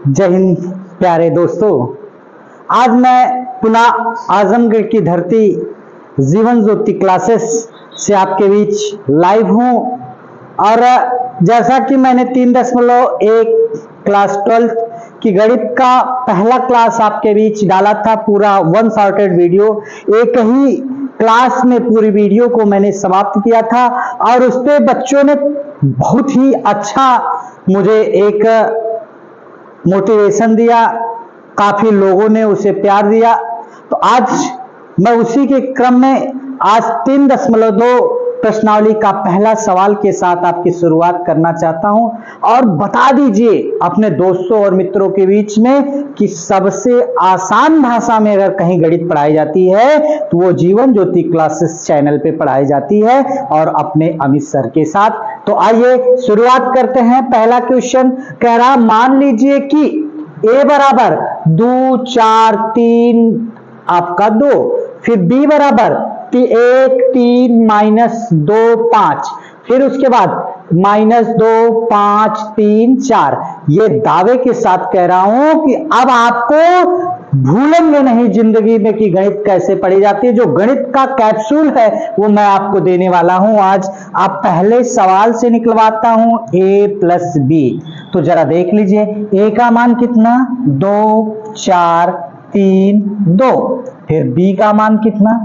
जय हिंद प्यारे दोस्तों। आज मैं पुनः आजमगढ़ की धरती जीवन ज्योति क्लासेस से आपके बीच लाइव हूं और जैसा कि मैंने 3.1 क्लास 12 की गणित का पहला क्लास आपके बीच डाला था, पूरा वन शॉर्टेड वीडियो, एक ही क्लास में पूरी वीडियो को मैंने समाप्त किया था और उस पे बच्चों ने बहुत ही अच्छा मुझे एक मोटिवेशन दिया, काफी लोगों ने उसे प्यार दिया। तो आज मैं उसी के क्रम में आज 3.2 प्रश्नावली का पहला सवाल के साथ आपकी शुरुआत करना चाहता हूं और बता दीजिए अपने दोस्तों और मित्रों के बीच में कि सबसे आसान भाषा में अगर कहीं गणित पढ़ाई जाती है तो वो जीवन ज्योति क्लासेस चैनल पे पढ़ाई जाती है और अपने अमित सर के साथ। तो आइए शुरुआत करते हैं। पहला क्वेश्चन कह रहा, मान लीजिए कि a बराबर 2 4 3 आपका 2, फिर b बराबर 1 3 -2 5, फिर उसके बाद -2 5 3 4। ये दावे के साथ कह रहा हूं कि अब आपको भूलेंगे नहीं जिंदगी में कि गणित कैसे पढ़ी जाती है। जो गणित का कैप्सूल है वो मैं आपको देने वाला हूं आज। आप पहले सवाल से निकलवाता हूं a प्लस b। तो जरा देख लीजिए, a का मान कितना 2 4 3 2, फिर b का मान कितना,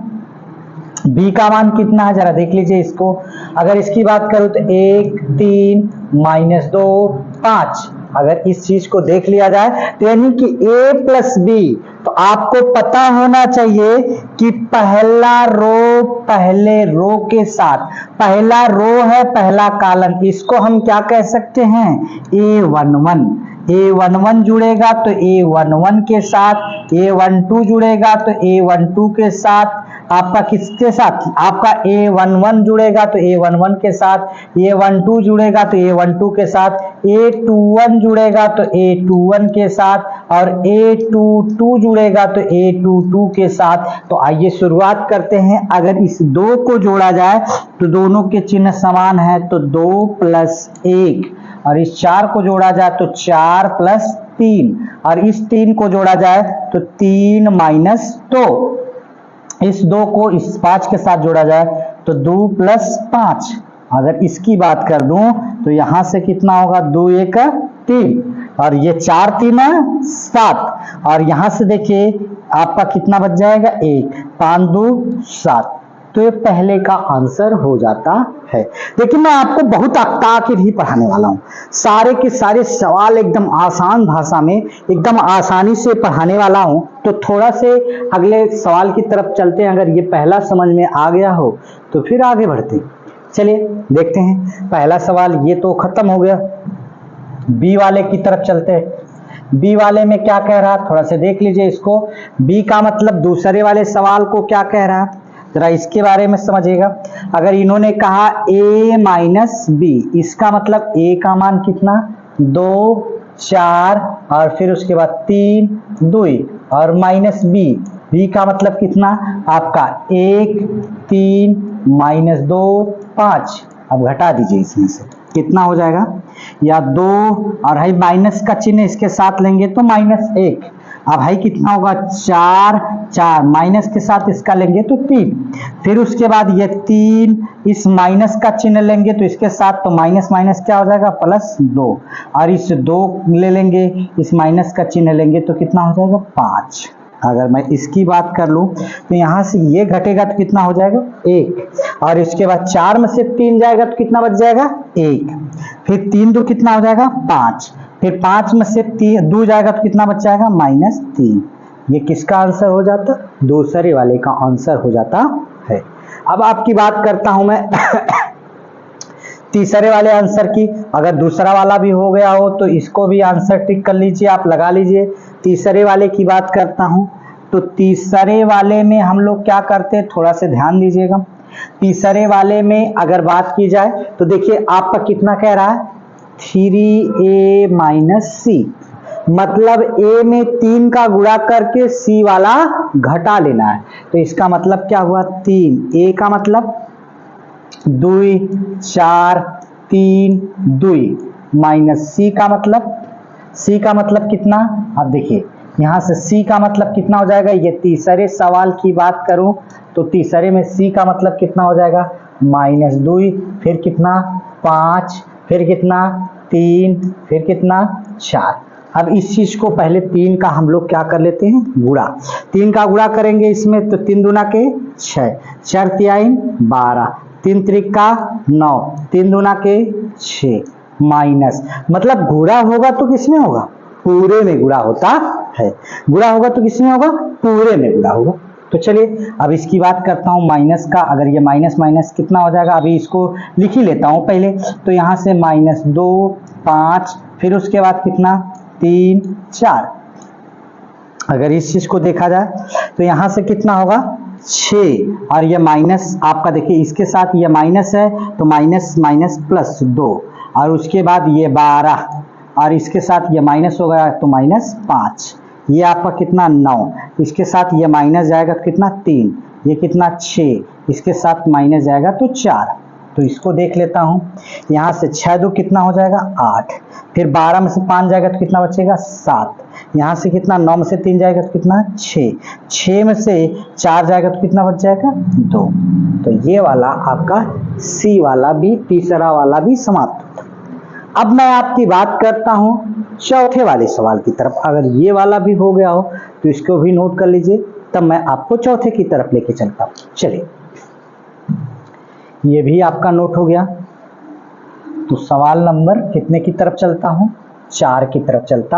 b का मान कितना है जरा देख लीजिए इसको। अगर इसकी बात करूं तो 1 3 -2 5। अगर इस चीज को देख लिया जाए तो यानी कि a प्लस b, तो आपको पता होना चाहिए कि पहला रो पहले रो के साथ, पहला रो है पहला कॉलम, इसको हम क्या कह सकते हैं a11। a11 जुड़ेगा तो a11 के साथ, a12 जुड़ेगा तो a12 के साथ, आपका किसके साथ, आपका a11 जुड़ेगा तो a11 के साथ, a12 जुड़ेगा तो a12 के साथ, a21 जुड़ेगा तो a21 के साथ और a22 जुड़ेगा तो a22 के साथ। तो आइए शुरुआत करते हैं। अगर इस दो को जोड़ा जाए तो दोनों के चिन्ह समान है, तो 2 प्लस 1, और इस 4 को जोड़ा जाए तो 4 प्लस 3, और इस 3 को जोड़ा जाए तो 3 माइनस 2, इस 2 को इस 5 के साथ जोड़ा जाए तो 2 प्लस 5। अगर इसकी बात कर दूं तो यहां से कितना होगा 2 1 3, और ये 4 3 7, और यहां से देखिए आपका कितना बच जाएगा 1, 5 2 7। तो ये पहले का आंसर हो जाता है। लेकिन मैं आपको बहुत ताकत ही पढ़ाने वाला हूं, सारे के सारे सवाल एकदम आसान भाषा में एकदम आसानी से पढ़ाने वाला हूं। तो थोड़ा से अगले सवाल की तरफ चलते हैं। अगर ये पहला समझ में आ गया हो तो फिर आगे बढ़ते हैं। चलिए देखते हैं पहला सवाल, ये तो खत्म हो गया। बी वाले की तरफ चलते हैं। बी वाले में क्या कह रहा, थोड़ा सा देख लीजिए इसको। बी का मतलब दूसरे वाले सवाल को क्या कह रहा है जरा इसके बारे में समझिएगा। अगर इन्होंने कहा a माइनस b, इसका मतलब a का मान कितना 2 4, और फिर उसके बाद 3 2 और माइनस b का मतलब कितना आपका 1 3 -2 5। अब घटा दीजिए इसमें से कितना हो जाएगा, या 2 और भाई माइनस का चिन्ह इसके साथ लेंगे तो -1। अब भाई कितना होगा 4 4, माइनस के साथ इसका लेंगे तो 3, फिर उसके बाद ये 3, इस माइनस का चिन्ह लेंगे तो इसके साथ, तो माइनस माइनस क्या हो जाएगा +2, और इस 2 ले लेंगे, इस माइनस का चिन्ह लेंगे तो कितना हो जाएगा 5। अगर मैं इसकी बात कर लूं तो यहां से ये घटेगा तो कितना हो जाएगा 1, और इसके बाद 4 में से 3 जाएगा तो कितना बच जाएगा 1, फिर 3 2 कितना हो जाएगा 5, फिर 5 में से 2 जाएगा तो कितना बच जाएगा -3। ये किसका आंसर हो जाता, दूसरे वाले का आंसर हो जाता है। अब आपकी बात करता हूं मैं तीसरे वाले आंसर की। अगर दूसरा वाला भी हो गया हो तो इसको भी आंसर टिक कर लीजिए, आप लगा लीजिए। तीसरे वाले की बात करता हूं तो तीसरे वाले में हम लोग क्या करते हैं, थोड़ा सा ध्यान दीजिएगा। तीसरे वाले में अगर बात की जाए तो देखिए आपका कितना कह रहा है 3a माइनस सी, मतलब a में 3 का गुणा करके c वाला घटा लेना है। तो इसका मतलब क्या हुआ 3, a का मतलब 2 4 3 2 माइनस c का मतलब सी का मतलब कितना, अब देखिए यहाँ से सी का मतलब कितना हो जाएगा, ये तीसरे सवाल की बात करूं तो तीसरे में सी का मतलब कितना हो जाएगा, -2, फिर कितना 5, फिर कितना 3, फिर कितना 4। अब इस चीज को पहले 3 का हम लोग क्या कर लेते हैं, गुणा। 3 का गुणा करेंगे इसमें तो 3 दूना के 6, 4 तिहाई 12, 3 त्रिका 9, 3 दूना के 6 माइनस, मतलब गुणा होगा तो किसमें होगा, पूरे में गुणा होता है। गुणा होगा तो किसमें होगा, पूरे में गुणा होगा। तो चलिए अब इसकी बात करता हूँ माइनस का। अगर ये माइनस माइनस कितना हो जाएगा, अभी इसको लिख ही लेता हूँ पहले। तो यहाँ से -2, 5, फिर उसके बाद कितना 3, 4। अगर इस चीज को देखा जाए तो यहाँ से कितना होगा 6, और ये माइनस आपका देखिए इसके साथ ये माइनस है तो माइनस माइनस +2, और उसके बाद ये 12, और इसके साथ ये माइनस हो गया तो -5, ये आपका कितना 9, इसके साथ ये माइनस जाएगा तो कितना 3, ये कितना 6, इसके साथ माइनस जाएगा तो 4। तो इसको देख लेता हूँ, यहाँ से 6 2 कितना हो जाएगा 8, फिर 12 में से 5 जाएगा तो कितना बचेगा 7, यहाँ से कितना 9 में से 3 जाएगा तो कितना 6, 6 में से 4 जाएगा तो कितना बच जाएगा 2। तो ये वाला आपका सी वाला भी, तीसरा वाला भी समाप्त होता। अब मैं आपकी बात करता हूँ चौथे वाले सवाल की तरफ। अगर ये वाला भी हो गया हो तो इसको भी नोट कर लीजिए, तब मैं आपको चौथे की तरफ लेके चलता हूँ। चलिए ये भी आपका नोट हो गया। तो सवाल नंबर कितने की तरफ चलता हूँ, 4 की तरफ चलता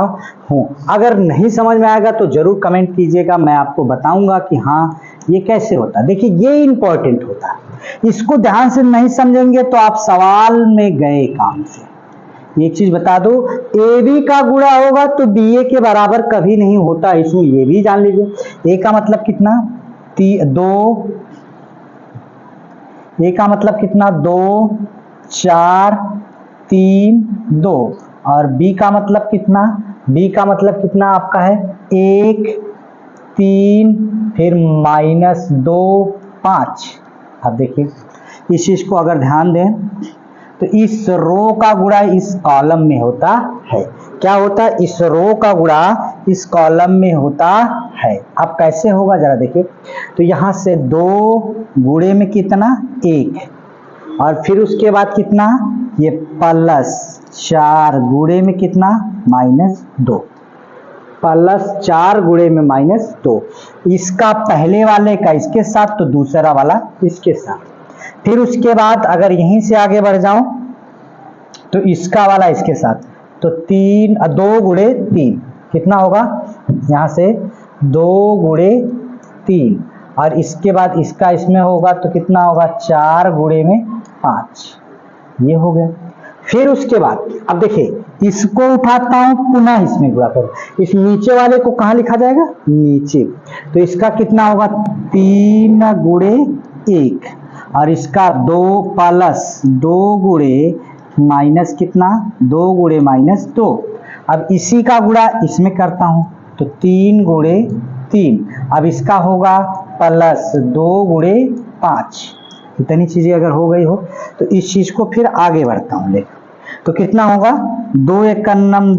हूँ। अगर नहीं समझ में आएगा तो जरूर कमेंट कीजिएगा, मैं आपको बताऊंगा कि हाँ ये कैसे होता है। देखिए ये इंपॉर्टेंट होता है, इसको ध्यान से नहीं समझेंगे तो आप सवाल में गए काम से। एक चीज बता दो, ए बी का गुणा होगा तो बी ए के बराबर कभी नहीं होता, इसमें ये भी जान लीजिए। ए का मतलब कितना 2, ए का मतलब कितना 2, 4, 3, 2, और बी का मतलब कितना, बी का मतलब कितना आपका है 1, 3, फिर -2, 5। अब देखिए इस चीज को अगर ध्यान दें तो इस रो का गुणा इस कॉलम में होता है। क्या होता है, इस रो का गुणा इस कॉलम में होता है। अब कैसे होगा जरा देखिए, तो यहाँ से 2 गुणे में कितना 1, और फिर उसके बाद कितना ये +4 गुणे में कितना -2, +4 गुणे में -2। इसका पहले वाले का इसके साथ तो दूसरा वाला इसके साथ। फिर उसके बाद अगर यहीं से आगे बढ़ जाऊं तो इसका वाला इसके साथ, तो 2 गुणे 3 कितना होगा, यहाँ से 2 गुणे 3, और इसके बाद इसका इसमें होगा तो कितना होगा 4 गुणे में 5, ये हो गया। फिर उसके बाद अब देखिए इसको उठाता हूं पुनः इसमें गुणा करो, इस नीचे वाले को कहाँ लिखा जाएगा नीचे, तो इसका कितना होगा 3 गुणे 1, और इसका 2 गुणे माइनस कितना 2 गुणे -2। अब इसी का गुणा इसमें करता हूं तो 3 गुणे 3, अब इसका होगा +2 गुणे 5। इतनी चीजें अगर हो गई हो तो इस चीज को फिर आगे बढ़ता हूं लेकर, तो कितना होगा 2 1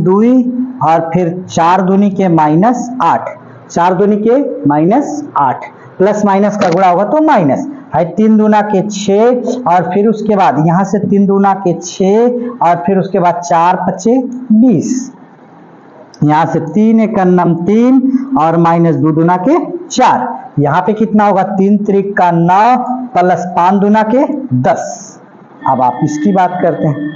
2, और फिर 4 दूनी के -8, 4 दूनी के -8, प्लस माइनस का गुणा होगा तो माइनस है, 3 दूना के 6, और फिर उसके बाद यहाँ से 3 दूना के 6, और फिर उसके बाद 4 5 20, यहाँ से 3 1 3, और -2 दूना के 4, यहाँ पे कितना होगा 3 त्रिका 9, प्लस 5 दूना के 10। अब आप इसकी बात करते हैं,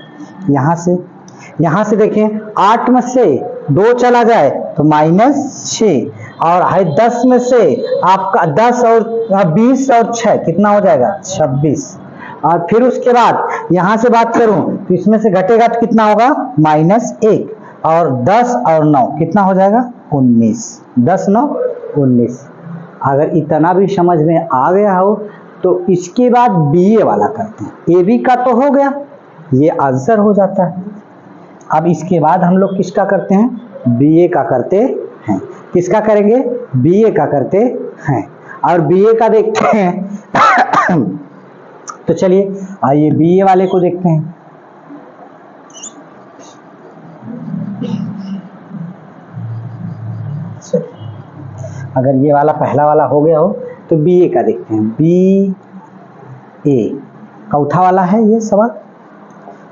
यहाँ से देखें 8 में से 2 चला जाए तो -6, और है 10 में से आपका 10 और 20 और 6 कितना हो जाएगा 26, और फिर उसके बाद यहाँ से बात करूं तो इसमें से घटेगा तो कितना होगा -1, और 10 और 9 कितना हो जाएगा 19, 10 9 19। अगर इतना भी समझ में आ गया हो तो इसके बाद बीए वाला करते हैं। ए बी का तो हो गया, ये आंसर हो जाता है। अब इसके बाद हम लोग किसका करते हैं, बीए का करते हैं। किसका करेंगे, बीए का करते हैं, और बीए का देखते हैं। तो चलिए आइए बीए वाले को देखते हैं। अगर ये वाला पहला वाला हो गया हो तो बी ए का देखते हैं। बी ए चौथा वाला है ये सवाल।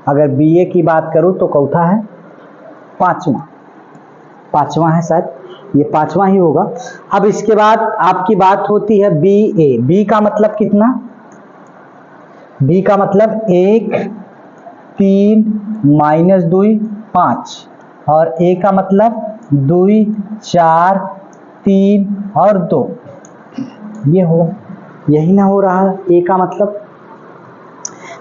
अगर बी ए की बात करूं तो चौथा है, पांचवा है शायद, ये पांचवा ही होगा। अब इसके बाद आपकी बात होती है बी ए। बी का मतलब कितना? बी का मतलब 1 3 -2 5 और ए का मतलब 2 4 3 और 2, ये होगा। यही ना हो रहा ए का मतलब।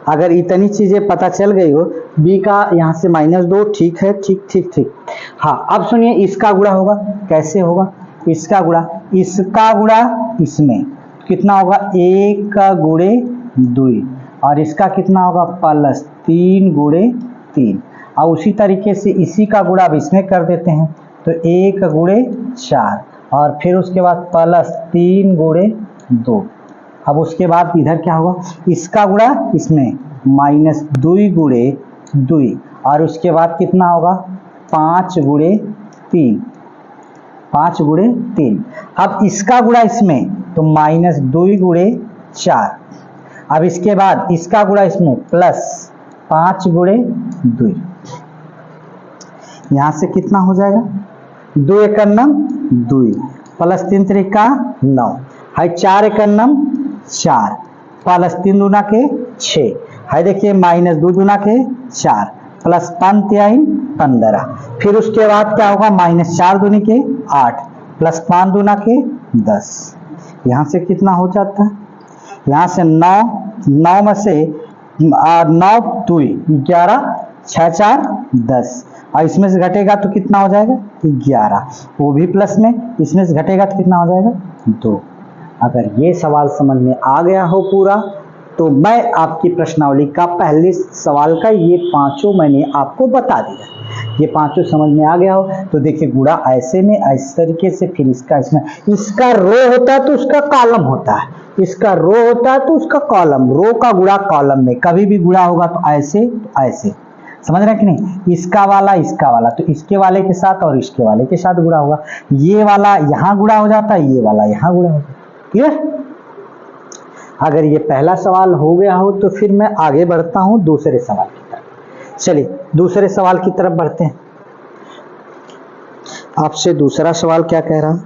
अगर इतनी चीजें पता चल गई हो, बी का यहाँ से -2, ठीक है, ठीक ठीक ठीक। हाँ, अब सुनिए इसका गुणा होगा। कैसे होगा इसका गुणा? इसका गुणा इसमें कितना होगा? 1 का गुणे 2 और इसका कितना होगा? +3 गुणे 3। और उसी तरीके से इसी का गुणा अब इसमें कर देते हैं तो 1 गुणे 4 और फिर उसके बाद +3 गुणे 2। अब उसके बाद इधर क्या होगा? इसका गुणा इसमें -2 गुणे 2 और उसके बाद कितना होगा? 5 गुणे 3, 5 गुणे 3। अब इसका गुणा इसमें तो -2 गुणे 4। अब इसके बाद इसका गुणा इसमें +5 गुणे 2। यहाँ से कितना हो जाएगा? 2 × 9 2 +3 × 3 9 है, 4 × 9 4 +3 दूना के 6 है। देखिए -2 दूना के 4 +5 3 15। फिर उसके बाद क्या होगा? -4 दूनी के 8 +5 दूना के 10। यहाँ से कितना हो जाता है? यहाँ से 9 में से 9 2 11 6 4 10 और इसमें से घटेगा तो कितना हो जाएगा? 11, वो भी प्लस में। इसमें से घटेगा तो कितना हो जाएगा? 2। अगर ये सवाल समझ में आ गया हो पूरा तो मैं आपकी प्रश्नावली का पहले सवाल का ये पांचों मैंने आपको बता दिया। ये पांचों समझ में आ गया हो तो देखिए गुणा ऐसे में इस तरीके से, फिर इसका इसमें, इसका रो होता है तो उसका कॉलम होता है, इसका रो होता है तो उसका कॉलम, रो का गुणा कॉलम में। कभी भी गुणा होगा तो ऐसे तो ऐसे, समझ रहे हैं कि नहीं? इसका वाला तो इसके वाले के साथ और इसके वाले के साथ गुणा होगा। ये वाला यहाँ गुणा हो जाता है, ये वाला यहाँ गुणा हो जाता है। क्लियर? अगर ये पहला सवाल हो गया हो तो फिर मैं आगे बढ़ता हूं दूसरे सवाल की तरफ। चलिए दूसरे सवाल की तरफ बढ़ते हैं। आपसे दूसरा सवाल क्या कह रहा?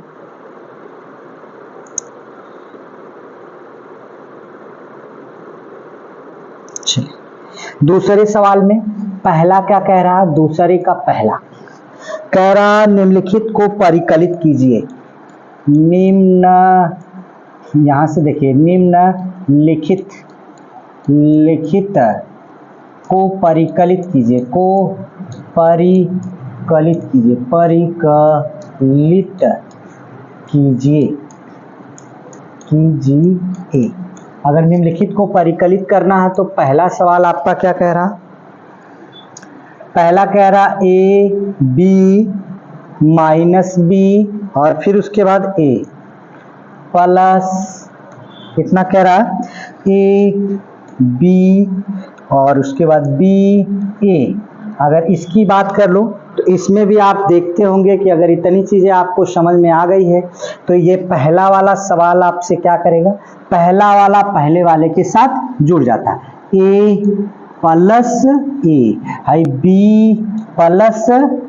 चलिए दूसरे सवाल में पहला क्या कह रहा? दूसरे का पहला कह रहा निम्नलिखित को परिकलित कीजिए। निम्न, यहां से देखिए, निम्नलिखित को परिकलित कीजिए, को परिकलित कीजिए, परिकलित कीजिए। अगर निम्नलिखित को परिकलित करना है तो पहला सवाल आपका क्या कह रहा? पहला कह रहा a b -b और फिर उसके बाद a प्लस कितना कह रहा? a b और उसके बाद b a। अगर इसकी बात कर लो तो इसमें भी आप देखते होंगे कि अगर इतनी चीजें आपको समझ में आ गई है तो ये पहला वाला सवाल आपसे क्या करेगा? पहला वाला पहले वाले के साथ जुड़ जाता है। a प्लस ए है, बी प्लस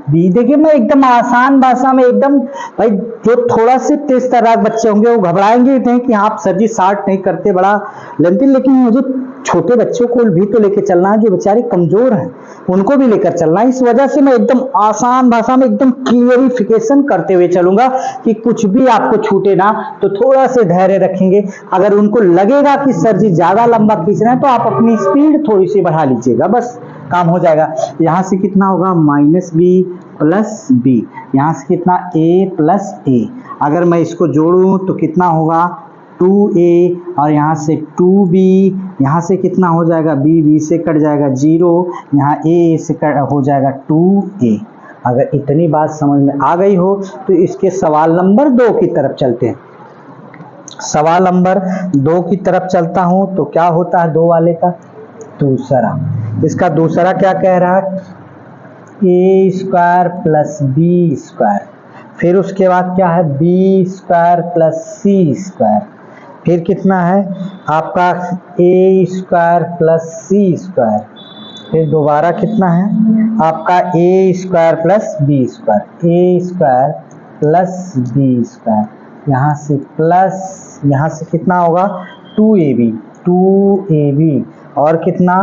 बी। देखिए मैं एकदम आसान भाषा में, एकदम भाई जो थोड़ा से तेज तर्राक बच्चे होंगे वो घबराएंगे नहीं कि आप सर जी स्टार्ट नहीं करते बड़ा लेंथी, लेकिन मुझे छोटे बच्चों को भी तो लेकर चलना है जो बेचारे कमजोर हैं, उनको भी लेकर चलना है। इस वजह से मैं एकदम आसान भाषा में एकदम क्लियरिफिकेशन करते हुए चलूंगा कि कुछ भी आपको छूटे ना। तो थोड़ा से धैर्य रखेंगे। अगर उनको लगेगा कि सर जी ज्यादा लंबा खींच रहे हैं तो आप अपनी स्पीड थोड़ी सी बढ़ा लीजिएगा, बस काम हो जाएगा। यहाँ से कितना होगा? -b plus b। यहाँ से कितना? a plus a। अगर मैं इसको जोड़ूं तो कितना होगा? 2a और यहाँ से 2b, यहाँ से कितना हो जाएगा? b से कट जाएगा 0, यहाँ a से कट हो जाएगा 2a। अगर इतनी बात समझ में आ गई हो तो इसके सवाल नंबर 2 की तरफ चलते हैं। सवाल नंबर 2 की तरफ चलता हूं तो क्या होता है 2 वाले का? दूसरा। इसका दूसरा क्या कह रहा है? a² plus b²। फिर उसके बाद क्या है B square plus C square, फिर कितना है आपका ए स्क्वायर प्लस सी स्क्वायर, फिर दोबारा कितना है आपका ए स्क्वायर प्लस बी स्क्वायर, ए स्क्वायर प्लस बी स्क्वायर, यहाँ से प्लस यहाँ से कितना होगा 2ab और कितना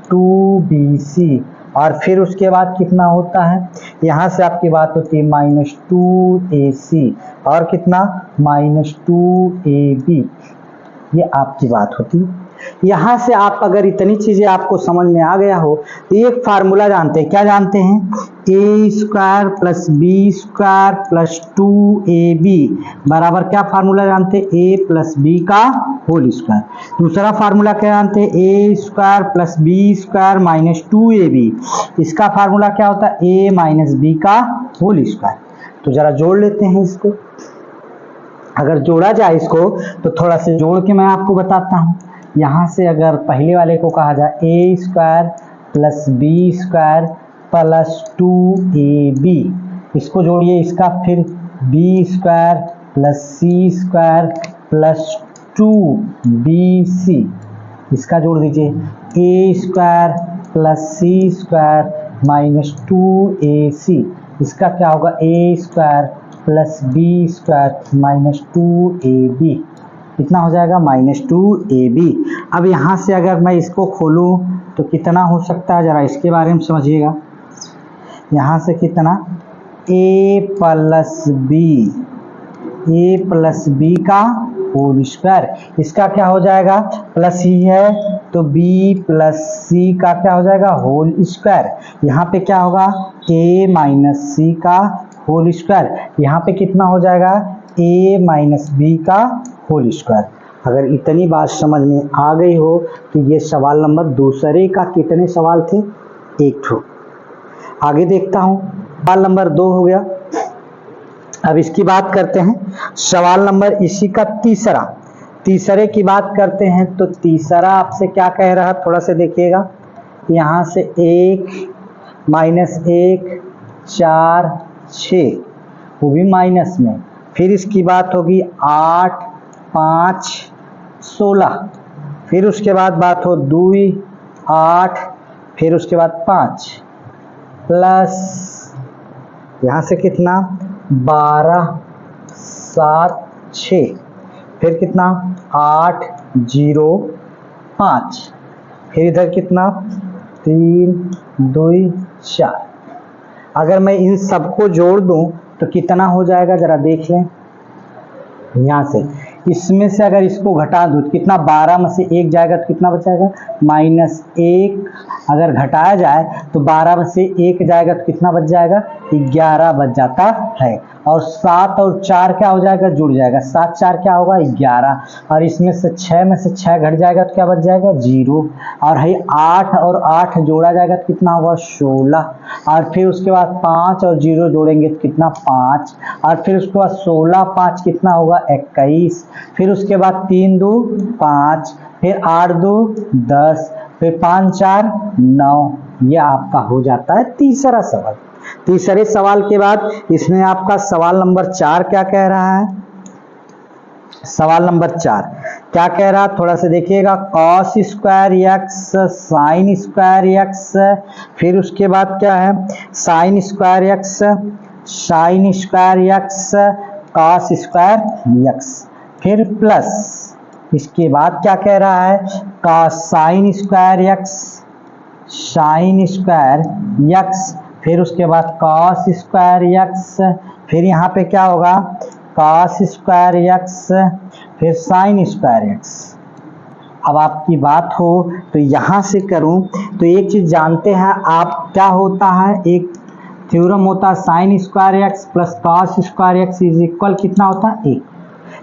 2bc, और फिर उसके बाद कितना होता है यहाँ से आपकी बात होती है -2ac और कितना -2ab, ये आपकी बात होती है। यहाँ से आप अगर इतनी चीजें आपको समझ में आ गया हो तो एक फार्मूला जानते हैं, क्या जानते हैं A square plus B square plus 2ab बराबर क्या फार्मूला जानते हैं ए प्लस बी का होल स्क्वायर। दूसरा फार्मूला क्या जानते हैं A square plus B square minus 2ab, इसका फार्मूला क्या होता है ए माइनस बी का होल स्क्वायर। तो जरा जोड़ लेते हैं इसको, अगर जोड़ा जाए इसको तो थोड़ा से जोड़ के मैं आपको बताता हूँ। यहाँ से अगर पहले वाले को कहा जाए A square plus B square plus 2ab, इसको जोड़िए इसका, फिर B square plus C square plus 2bc, इसका जोड़ दीजिए A square plus C square minus 2ac, इसका क्या होगा A square plus B square minus 2ab, कितना हो जाएगा -2ab। अब यहाँ से अगर मैं इसको खोलूँ तो कितना हो सकता है, जरा इसके बारे में समझिएगा। यहाँ से कितना a प्लस बी का होल स्क्वायर, इसका क्या हो जाएगा प्लस ही है तो b प्लस सी का क्या हो जाएगा होल स्क्वायर, यहाँ पे क्या होगा a माइनस सी का होल स्क्वायर, यहाँ पे कितना हो जाएगा a माइनस बी का होल स्क्वायर। अगर इतनी बात समझ में आ गई हो तो ये सवाल नंबर दूसरे का कितने सवाल थे, एक ठो। आगे देखता हूँ, सवाल नंबर 2 हो गया। अब इसकी बात करते हैं सवाल नंबर इसी का तीसरे की बात करते हैं। तो तीसरा आपसे क्या कह रहा है थोड़ा से देखिएगा, यहाँ से 1 -1 4 6 वो भी माइनस में, फिर इसकी बात होगी 8 5 16, फिर उसके बाद बात हो 2 8, फिर उसके बाद 5 प्लस यहाँ से कितना 12 7 6, फिर कितना 8 0 5, फिर इधर कितना 3 2 4। अगर मैं इन सबको जोड़ दूं तो कितना हो जाएगा जरा देख लें। यहाँ से इसमें से अगर इसको घटा दूं तो कितना 12 में से 1 जाएगा तो कितना बचाएगा -1, अगर घटाया जाए तो 12 में से 1 जाएगा तो कितना बच जाएगा 11 बच जाता है, और 7 और 4 क्या हो जाएगा जुड़ जाएगा, 7 4 क्या होगा 11, और इसमें से 6 में से 6 घट जाएगा तो क्या बच जाएगा 0, और है 8 और 8 जोड़ा जाएगा तो कितना होगा 16, और फिर उसके बाद 5 और 0 जोड़ेंगे तो कितना 5, और फिर उसके बाद 16 5 कितना होगा 21, फिर उसके बाद 3 2 5, फिर 8 2 10, फिर 5 4 9, ये आपका हो जाता है तीसरा सवाल। तीसरे सवाल के बाद इसमें आपका सवाल नंबर 4 क्या कह रहा है, सवाल नंबर 4 क्या कह रहा है थोड़ा से देखिएगा, cos square x sine square x, फिर उसके बाद क्या है sine square x sine square x cos square x, फिर प्लस इसके बाद क्या कह रहा है cos sine square x sine square x, फिर उसके बाद कॉस स्क्वायर एक्स, फिर यहाँ पे क्या होगा कॉस स्क्वायर एक्स, फिर साइन स्क्वायर एक्स। अब आपकी बात हो तो यहाँ से करूँ तो एक चीज़ जानते हैं आप, क्या होता है एक थ्योरम होता है sine square x plus cos square x is equal कितना होता है 1,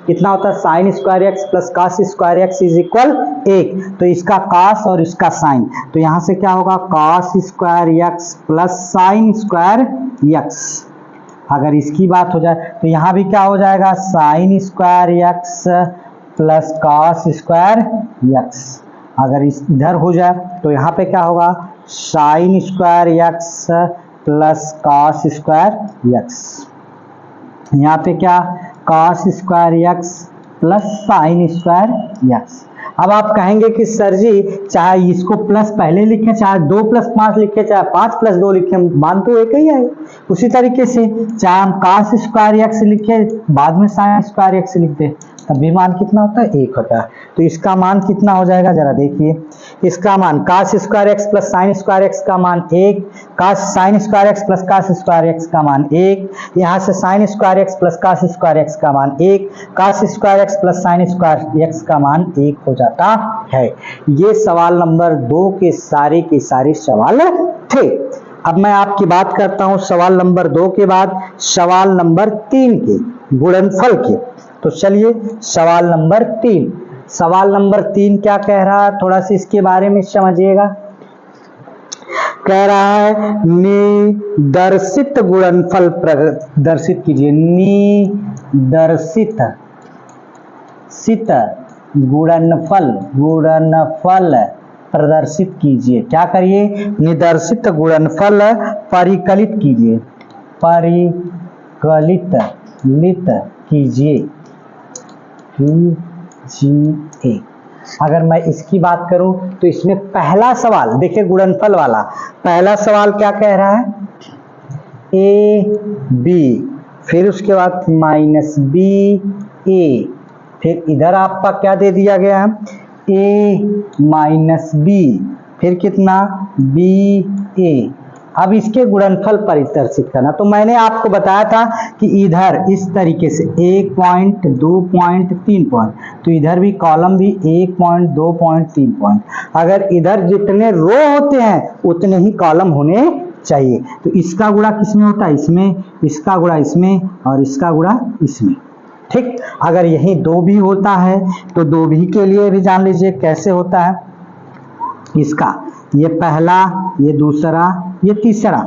कितना होता है sine square x plus cos square x is equal 1, तो इसका कॉस और इसका साइन, तो यहाँ से क्या होगा cos square x plus sine square x. अगर इसकी बात हो जाए तो यहाँ भी क्या हो जाएगा sine square x plus cos square x, अगर इस इधर हो जाए तो यहाँ पे क्या होगा sine square x plus cos square x. यहाँ पे क्या cos square x plus sine square x. अब आप कहेंगे कि सर जी चाहे इसको प्लस पहले लिखें, चाहे 2 + 5 लिखें, चाहे 5 + 2 लिखें, मान तो एक ही है। उसी तरीके से चाहे हम cos स्क्वायर एक्स लिखें बाद में साइन स्क्वायर एक्स लिख दें, तब भी मान कितना होता है, 1 होता है। तो इसका मान कितना हो जाएगा जरा देखिए, इसका मान cos square x plus sine square x का मान 1, cos sine square x plus cos square x का मान 1, यहाँ से sine square x plus cos square x का मान 1, cos square x plus sine square x का मान 1 हो जाता है। ये सवाल नंबर 2 के सारे सवाल थे। अब मैं आपकी बात करता हूं सवाल नंबर 2 के बाद सवाल नंबर 3 के गुणनफल के। तो चलिए सवाल नंबर 3, सवाल नंबर 3 क्या कह रहा है, थोड़ा सा इसके बारे में समझिएगा। कह रहा है निदर्शित गुणनफल प्रदर्शित कीजिए, निदर्शित गुणनफल प्रदर्शित कीजिए। क्या करिए, निदर्शित गुणनफल परिकलित कीजिए, कीजिए। अगर मैं इसकी बात करूं तो इसमें पहला सवाल देखिए गुणनफल वाला, पहला सवाल क्या कह रहा है, ए बी, फिर उसके बाद -b a, फिर इधर आपका क्या दे दिया गया है, a - b, फिर कितना b a। अब इसके गुणनफल प्रदर्शित करना, तो मैंने आपको बताया था कि इधर इस तरीके से 1 पॉइंट 2 पॉइंट 3 पॉइंट, तो इधर भी कॉलम भी 1 पॉइंट 2 पॉइंट 3 पॉइंट। अगर इधर जितने रो होते हैं उतने ही कॉलम होने चाहिए। तो इसका गुणा किसमें होता है, इसमें, इसका गुणा इसमें और इसका गुणा इसमें। ठीक, अगर यही 2 भी होता है तो 2 भी के लिए भी जान लीजिए कैसे होता है। इसका ये पहला, ये दूसरा, ये तीसरा,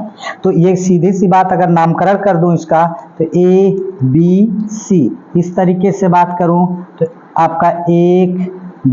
तो ये सीधी सी बात अगर नामकरण कर दूं इसका तो A B C, इस तरीके से बात करूं तो आपका 1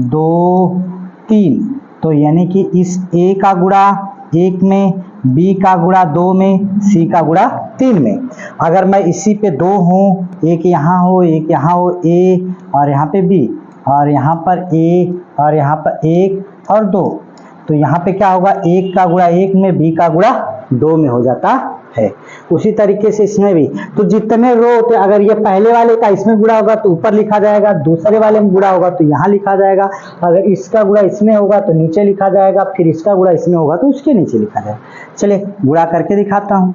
2 3, तो यानी कि इस A का गुणा 1 में, B का गुणा 2 में, C का गुणा 3 में। अगर मैं इसी पे 2 हूँ, एक यहाँ हो एक यहाँ हो, A और यहाँ पे B और यहाँ पर A और यहाँ पर 1 और 2, तो यहाँ पे क्या होगा, 1 का गुणा 1 में, B का गुणा 2 में हो जाता है। उसी तरीके से इसमें भी, तो जितने रो होते, अगर ये पहले वाले का इसमें गुणा होगा तो ऊपर लिखा जाएगा, दूसरे वाले में गुणा होगा तो यहाँ लिखा जाएगा, अगर इसका गुणा इसमें होगा तो नीचे लिखा जाएगा, फिर इसका गुणा इसमें होगा तो उसके नीचे लिखा जाएगा। चलिए गुणा करके दिखाता हूँ।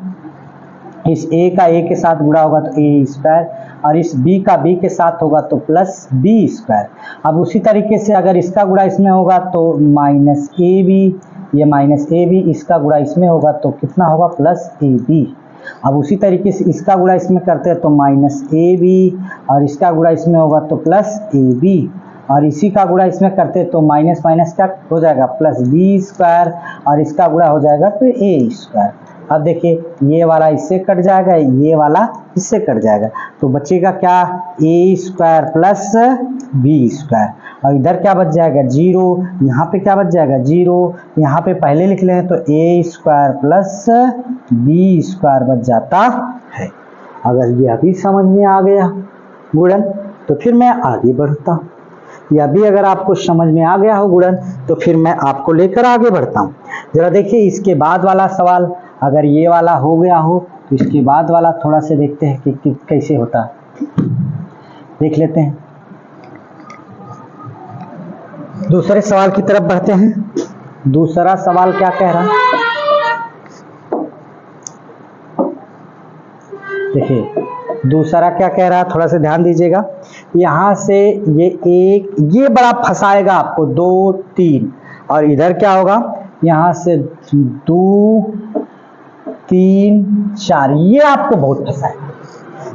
इस A का A के साथ गुणा होगा तो A स्क्वायर, और इस B का B के साथ होगा तो प्लस B स्क्वायर। अब उसी तरीके से अगर इसका गुणा इसमें होगा तो -AB, ये -AB, इसका गुणा इसमें होगा तो कितना होगा, +AB। अब उसी तरीके से इसका गुणा इसमें करते हैं तो -AB, और इसका गुणा इसमें होगा तो +AB, और इसी का गुणा इसमें करते हैं तो माइनस माइनस क्या हो जाएगा, +B स्क्वायर, और इसका गुणा हो जाएगा तो A स्क्वायर। अब देखिए ये वाला इससे कट जाएगा, ये वाला इससे कट जाएगा, तो बचेगा क्या, A square plus B square, और इधर क्या बच जाएगा 0, यहाँ पे क्या बच जाएगा 0, यहाँ पे पहले लिख लें तो A square plus B square बच जाता है। अगर यह भी समझ में आ गया गुणन तो फिर मैं आगे बढ़ता हूँ। यह भी अगर आपको समझ में आ गया हो गुणन तो फिर मैं आपको लेकर आगे बढ़ता हूँ। जरा देखिए इसके बाद वाला सवाल, अगर ये वाला हो गया हो तो इसके बाद वाला थोड़ा से देखते हैं कि कैसे होता है, देख लेते हैं। दूसरे सवाल की तरफ बढ़ते हैं। दूसरा सवाल क्या कह रहा है, देखिए दूसरा क्या कह रहा है, थोड़ा सा ध्यान दीजिएगा। यहाँ से ये बड़ा फंसाएगा आपको 2 3, और इधर क्या होगा, यहाँ से 2 3 4, ये आपको बहुत फंसाएगा।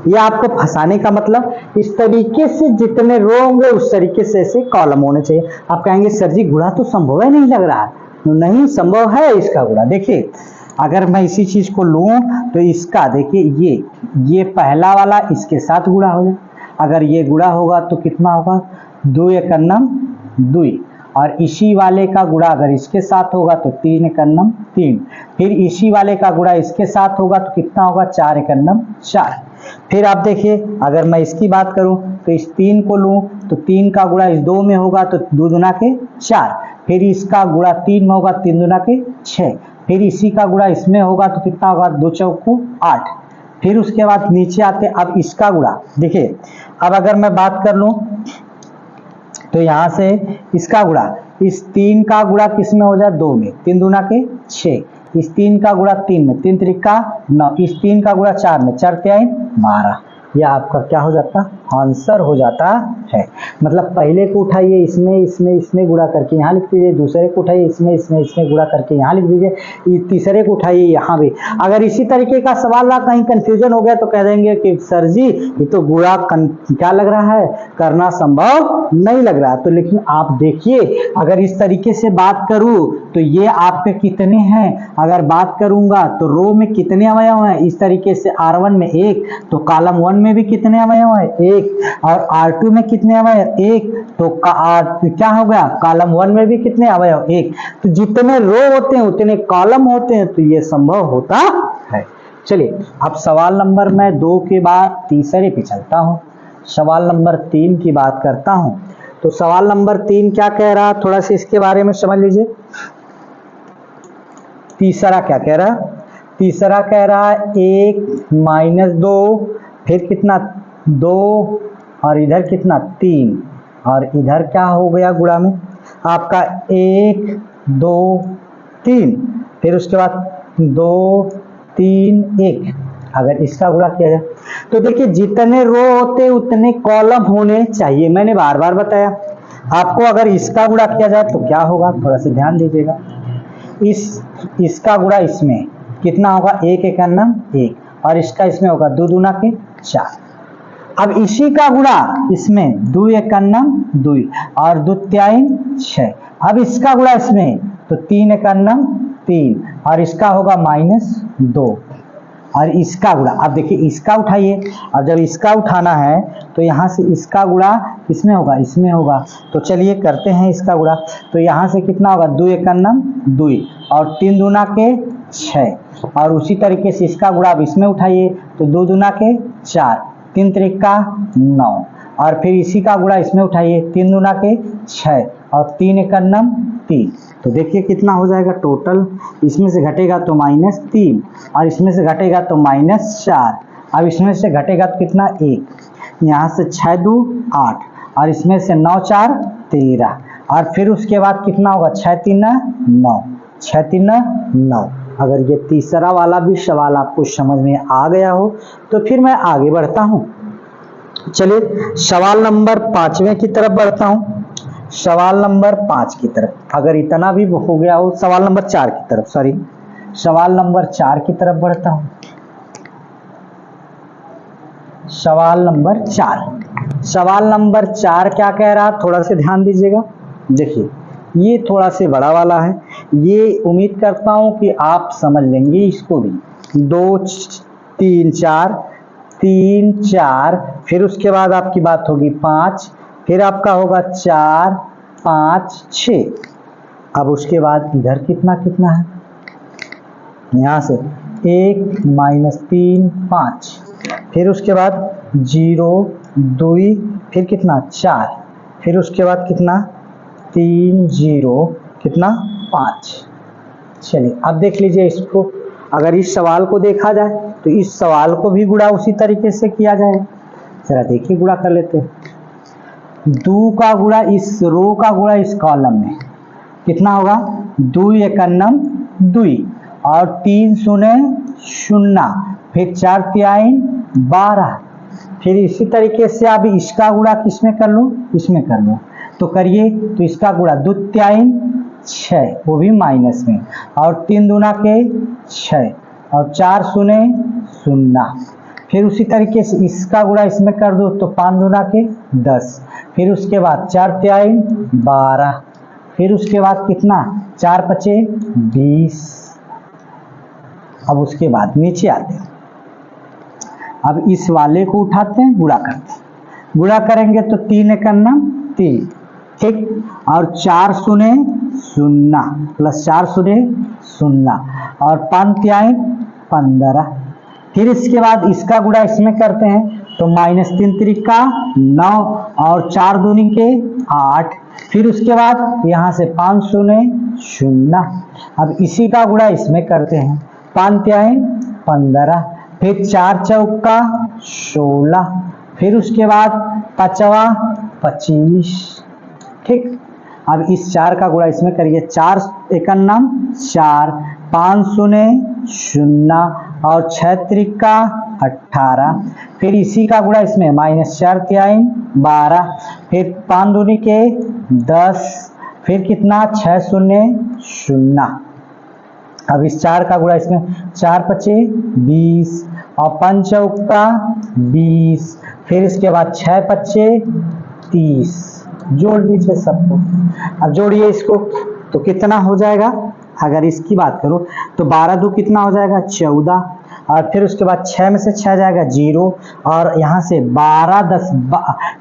ये आपको फंसाने का मतलब इस तरीके से जितने रो होंगे उस तरीके से ऐसे कॉलम होने चाहिए। आप कहेंगे सर जी गुणा तो संभव है, नहीं लग रहा है, नहीं संभव है इसका गुणा। देखिए अगर मैं इसी चीज को लूं तो इसका देखिए ये पहला वाला इसके साथ गुणा हो जाए, अगर ये गुणा होगा तो कितना होगा 2 एकन्नम 2, और इसी वाले का गुणा अगर इसके साथ होगा तो 3 एकन्नम 3, फिर इसी वाले का गुणा इसके साथ होगा तो कितना होगा 4 एकन्नम 4। फिर आप देखिए, अगर मैं इसकी बात करूं तो इस 3 को लूं तो 3 का गुणा इस 2 में होगा तो 2 दूना के 4, फिर इसका गुणा 3 में होगा 3 दूना के 6, फिर इसी का गुणा इसमें होगा तो कितना होगा 2 चौको 8। फिर उसके बाद नीचे आते, अब इसका गुणा देखिए, अब अगर मैं बात कर लूं तो यहां से इसका गुणा, इस 3 का गुणा किस में हो जाए 2 में, 3 दूना के 6, इस 3 का गुणा 3 में, 3 त्रिका 9, इस 3 का गुणा 4 में, 4 तिहाई 12। यह आपका क्या हो जाता, आंसर हो जाता है। मतलब पहले को उठाइए इसमें इसमें इसमें गुणा करके यहाँ लिख दीजिए, दूसरे को उठाइए इसमें इसमें इसमें गुणा करके यहाँ लिख दीजिए, तीसरे को उठाइए यहाँ भी। अगर इसी तरीके का सवाल रहा, कहीं कंफ्यूजन हो गया तो कह देंगे कि सर जी ये तो गुणा क्या लग रहा है, करना संभव नहीं लग रहा। तो लेकिन आप देखिए, अगर इस तरीके से बात करूं तो ये आपके कितने हैं, अगर बात करूंगा तो रो में कितने अवयव हैं, इस तरीके से R1 में 1, तो कॉलम 1 में भी कितने अवयव हैं 1, और R2 में कितने अवयव 1, तो क्या हो गया कॉलम 1 में भी कितने अवयव 1। तो जितने रो होते हैं उतने कॉलम होते हैं, तो ये संभव होता है। चलिए अब सवाल नंबर मैं 2 के बाद तीसरे पे चलता हूं, सवाल नंबर 3 की बात करता हूं। तो सवाल नंबर 3 क्या कह रहा, थोड़ा सा इसके बारे में समझ लीजिए। तीसरा क्या कह रहा, तीसरा कह रहा है 1 माइनस 2, फिर कितना 2, और इधर कितना 3, और इधर क्या हो गया गुणा में आपका 1 2 3, फिर उसके बाद 2 3 1। अगर इसका गुणा किया जाए तो देखिए जितने रो होते उतने कॉलम होने चाहिए, मैंने बार बार बताया आपको। अगर इसका गुणा किया जाए तो क्या होगा, थोड़ा सा ध्यान दीजिएगा। इसका गुणा इसमें कितना होगा, 1 एकन्ना 1, और इसका इसमें होगा 2 दूना के 4। अब इसी का गुणा इसमें 2 एकन्ना 2, और 2 तिहाई 6। अब इसका गुणा इसमें तो 3 एकन्ना 3, और इसका होगा -2, और इसका गुणा, अब देखिए इसका उठाइए, और जब इसका उठाना है तो यहाँ से इसका गुणा इसमें होगा इसमें होगा, तो चलिए करते हैं इसका गुणा। तो यहाँ से कितना होगा 2 एकन्ना 2, और 3 दूना के 6, और उसी तरीके से इसका गुणा अब इसमें उठाइए तो 2 दूना के 4, 3 त्रिका 9, और फिर इसी का गुणा इसमें उठाइए 3 दूना के 6, और 3 एकन्ना 3। तो देखिए कितना हो जाएगा टोटल, इसमें से घटेगा तो -3, और इसमें से घटेगा तो -4, अब इसमें से घटेगा तो कितना 1, यहाँ से 6 2 8, और इसमें से 9 4 13, और फिर उसके बाद कितना होगा 6 3 9, 6 3 9। अगर ये तीसरा वाला भी सवाल आपको समझ में आ गया हो तो फिर मैं आगे बढ़ता हूं। चलिए सवाल नंबर 5वें की तरफ बढ़ता हूं, सवाल नंबर 5 की तरफ। अगर इतना भी हो गया हो, सवाल नंबर 4 की तरफ, सॉरी सवाल नंबर 4 की तरफ बढ़ता हूं। सवाल नंबर 4, सवाल नंबर 4 क्या कह रहा, थोड़ा सा ध्यान दीजिएगा। देखिए ये थोड़ा से बड़ा वाला है, ये उम्मीद करता हूं कि आप समझ लेंगे इसको भी। 2 3 4 3 4, फिर उसके बाद आपकी बात होगी 5, फिर आपका होगा 4 5 6। अब उसके बाद इधर कितना कितना है, यहाँ से 1 -3 5, फिर उसके बाद 0 2, फिर कितना 4, फिर उसके बाद कितना 3 0 कितना 5। चलिए अब देख लीजिए इसको, अगर इस सवाल को देखा जाए तो इस सवाल को भी गुणा उसी तरीके से किया जाए। जरा देखिए गुणा कर लेते हैं। 2 का गुणा इस रो का गुणा इस कॉलम में कितना होगा 2 एकन्ना 2, और 3 शून्य 0, फिर 4 तिहाई 12, फिर इसी तरीके से आप इसका गुणा किसमें कर लूँ, इसमें कर लूँ तो करिए। तो इसका गुणा 2 तिहाई 6, वो भी माइनस में, और 3 दूना के 6, और 4 शून्य 0, फिर उसी तरीके से इसका गुणा इसमें कर दो तो 5 दूना के 10, फिर उसके बाद 4 तिहाई 12, फिर उसके बाद कितना 4 पचे 20। अब उसके बाद नीचे आते हैं, अब इस वाले को उठाते हैं गुणा करते हैं, गुणा करेंगे तो 3 एकन्ना 3, ठीक, और 4 शून्य 0 प्लस 4 शून्य 0, और 5 तिहाई 15, फिर इसके बाद इसका गुणा इसमें करते हैं तो -3 त्रिका 9 और 4 दूनी के 8। फिर उसके बाद यहाँ से 5 शून्य 0। अब इसी का गुणा इसमें करते हैं, 5 त्याई 15, फिर 4 चौका 16, फिर उसके बाद 5वां 25। ठीक, अब इस 4 का गुणा इसमें करिए, 4 एकन्नम 4, 5 शून्य 0 और 6 त्रिका 18। फिर इसी का गुणा इसमें -4 त्याई 12, फिर 5 दूनी के 10, फिर कितना 6 शून्य 0। अब इस 4 का गुणा इसमें, 4 पचे 20 और 5 चौका 20, फिर इसके बाद 6 पचे 30। जोड़ दीजिए सबको। अब जोड़िए इसको तो कितना हो जाएगा, अगर इसकी बात करो तो 12 दो कितना हो जाएगा 14, और फिर उसके बाद 6 में से 6 जाएगा 0, और यहाँ से 12 10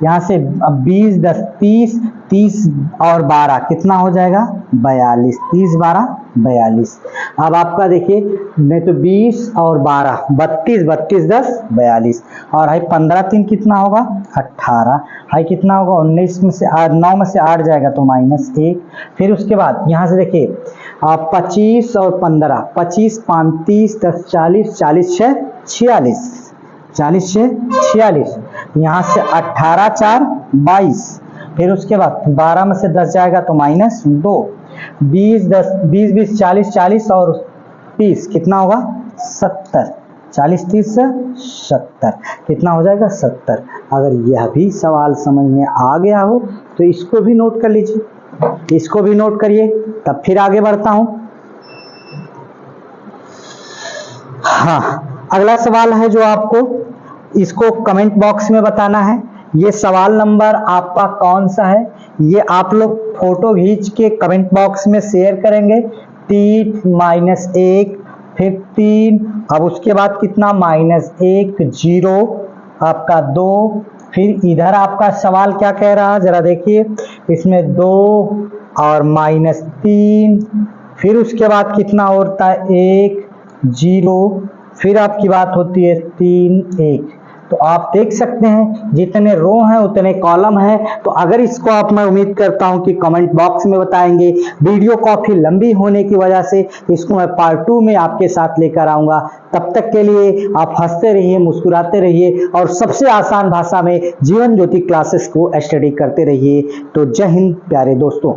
यहाँ से 20 10 30, 30 और 12 कितना हो जाएगा 42, 30 12 42। अब आपका देखिए नहीं तो 20 और 12 32, 32 10 42, और हाई 15 3 कितना होगा 18, हाई कितना होगा 19 में से 9 में से 8 जाएगा तो -1। फिर उसके बाद यहाँ से देखिए 25 और 15, 25 5 30 10 40, 40 6 46, 40 6 46, यहाँ से 18 4 22, फिर उसके बाद 12 में से 10 जाएगा तो -2, 20 10 20 20 40 40 और 30 कितना होगा 70, 40 30 70 कितना हो जाएगा 70। अगर यह भी सवाल समझ में आ गया हो तो इसको भी नोट कर लीजिए, इसको भी नोट करिए, तब फिर आगे बढ़ता हूं। हाँ, अगला सवाल है जो आपको इसको कमेंट बॉक्स में बताना है, ये सवाल नंबर आपका कौन सा है, ये आप लोग फोटो खींच के कमेंट बॉक्स में शेयर करेंगे। 3 -1 फिर 3, अब उसके बाद कितना -1 0 आपका 2, फिर इधर आपका सवाल क्या कह रहा है जरा देखिए, इसमें 2 और -3, फिर उसके बाद कितना होता है 1 0, फिर आपकी बात होती है 3 1। तो आप देख सकते हैं जितने रो हैं उतने कॉलम हैं। तो अगर इसको आप, मैं उम्मीद करता हूं कि कमेंट बॉक्स में बताएंगे। वीडियो काफी लंबी होने की वजह से इसको मैं पार्ट 2 में आपके साथ लेकर आऊंगा। तब तक के लिए आप हंसते रहिए, मुस्कुराते रहिए और सबसे आसान भाषा में जीवन ज्योति क्लासेस को स्टडी करते रहिए। तो जय हिंद प्यारे दोस्तों।